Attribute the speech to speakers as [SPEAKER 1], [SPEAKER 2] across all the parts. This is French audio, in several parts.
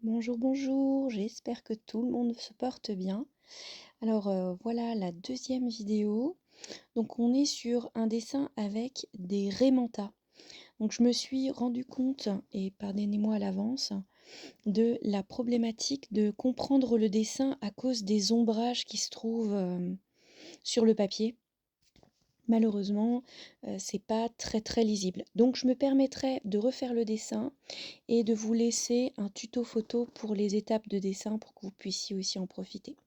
[SPEAKER 1] Bonjour, bonjour, j'espère que tout le monde se porte bien. Alors voilà la deuxième vidéo. Donc on est sur un dessin avec des raimentas. Donc je me suis rendu compte, et pardonnez-moi à l'avance, de la problématique de comprendre le dessin à cause des ombrages qui se trouvent sur le papier. Malheureusement, c'est pas très lisible. Donc je me permettrai de refaire le dessin et de vous laisser un tuto photo pour les étapes de dessin pour que vous puissiez aussi en profiter.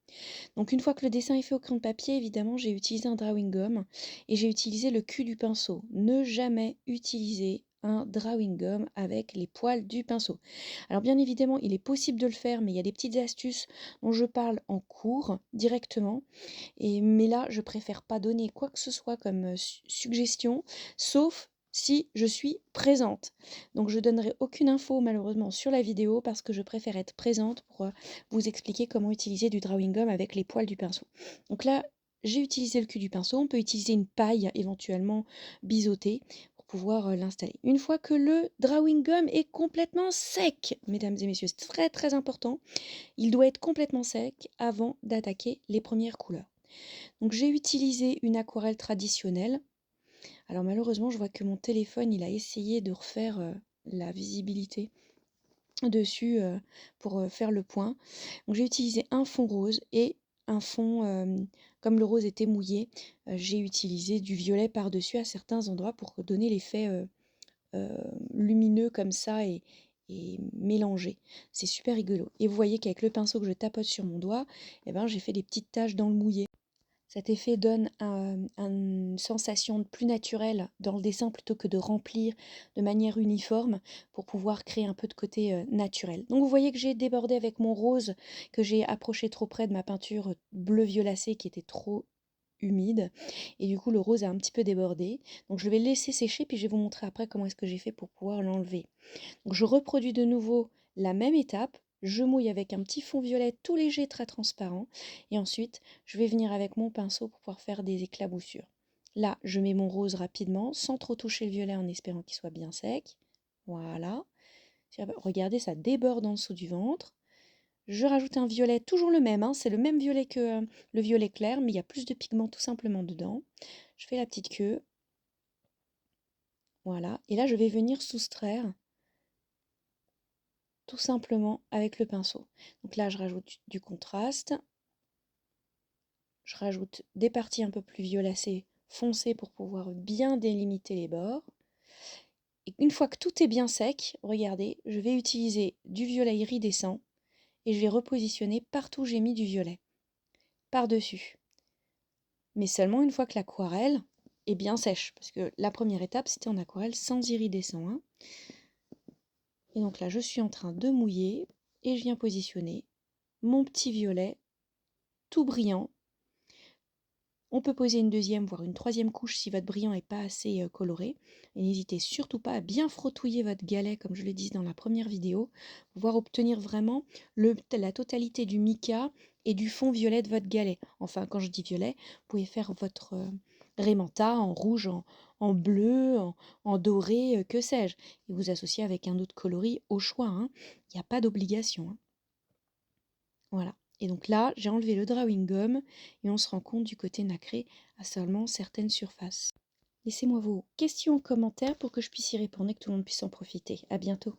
[SPEAKER 1] Donc une fois que le dessin est fait au crayon de papier, évidemment, j'ai utilisé un drawing gum et j'ai utilisé le cul du pinceau. Ne jamais utiliser un drawing gum avec les poils du pinceau. Alors bien évidemment, il est possible de le faire, mais il y a des petites astuces dont je parle en cours directement. Mais là, je préfère pas donner quoi que ce soit comme suggestion, sauf si je suis présente. Donc je donnerai aucune info malheureusement sur la vidéo parce que je préfère être présente pour vous expliquer comment utiliser du drawing gum avec les poils du pinceau. Donc là, j'ai utilisé le cul du pinceau. On peut utiliser une paille éventuellement biseautée pour pouvoir l'installer. Une fois que le drawing gum est complètement sec, mesdames et messieurs, c'est très important, il doit être complètement sec avant d'attaquer les premières couleurs. Donc j'ai utilisé une aquarelle traditionnelle. Alors malheureusement, je vois que mon téléphone, il a essayé de refaire la visibilité dessus pour faire le point. Donc j'ai utilisé un fond rose et un fond, comme le rose était mouillé, j'ai utilisé du violet par-dessus à certains endroits pour donner l'effet lumineux comme ça et mélangé. C'est super rigolo. Et vous voyez qu'avec le pinceau que je tapote sur mon doigt, eh ben, j'ai fait des petites taches dans le mouillé. Cet effet donne une sensation plus naturelle dans le dessin plutôt que de remplir de manière uniforme pour pouvoir créer un peu de côté naturel. Donc vous voyez que j'ai débordé avec mon rose que j'ai approché trop près de ma peinture bleu violacé qui était trop humide et du coup le rose a un petit peu débordé. Donc je vais le laisser sécher puis je vais vous montrer après comment est-ce que j'ai fait pour pouvoir l'enlever. Donc je reproduis de nouveau la même étape, je mouille avec un petit fond violet tout léger, très transparent, et ensuite je vais venir avec mon pinceau pour pouvoir faire des éclaboussures. Là, je mets mon rose rapidement, sans trop toucher le violet en espérant qu'il soit bien sec. Voilà. Regardez, ça déborde en dessous du ventre. Je rajoute un violet, toujours le même, hein, c'est le même violet que le violet clair, mais il y a plus de pigment tout simplement dedans. Je fais la petite queue. Voilà. Et là, je vais venir soustraire tout simplement avec le pinceau. Donc là, je rajoute du contraste. Je rajoute des parties un peu plus violacées, foncées pour pouvoir bien délimiter les bords. Et une fois que tout est bien sec, regardez, je vais utiliser du violet iridescent et je vais repositionner partout où j'ai mis du violet, par-dessus. Mais seulement une fois que l'aquarelle est bien sèche, parce que la première étape, c'était en aquarelle sans iridescent, hein. Et donc là, je suis en train de mouiller et je viens positionner mon petit violet tout brillant. On peut poser une deuxième, voire une troisième couche si votre brillant n'est pas assez coloré. Et n'hésitez surtout pas à bien frottouiller votre galet, comme je le disais dans la première vidéo, pour pouvoir obtenir vraiment la totalité du mica et du fond violet de votre galet. Enfin, quand je dis violet, vous pouvez faire votre raimenta en rouge, en bleu, en doré, que sais-je. Et vous associer avec un autre coloris au choix, hein. Il n'y a pas d'obligation, hein. Voilà. Et donc là, j'ai enlevé le drawing gum et on se rend compte du côté nacré à seulement certaines surfaces. Laissez-moi vos questions en commentaire pour que je puisse y répondre et que tout le monde puisse en profiter. À bientôt.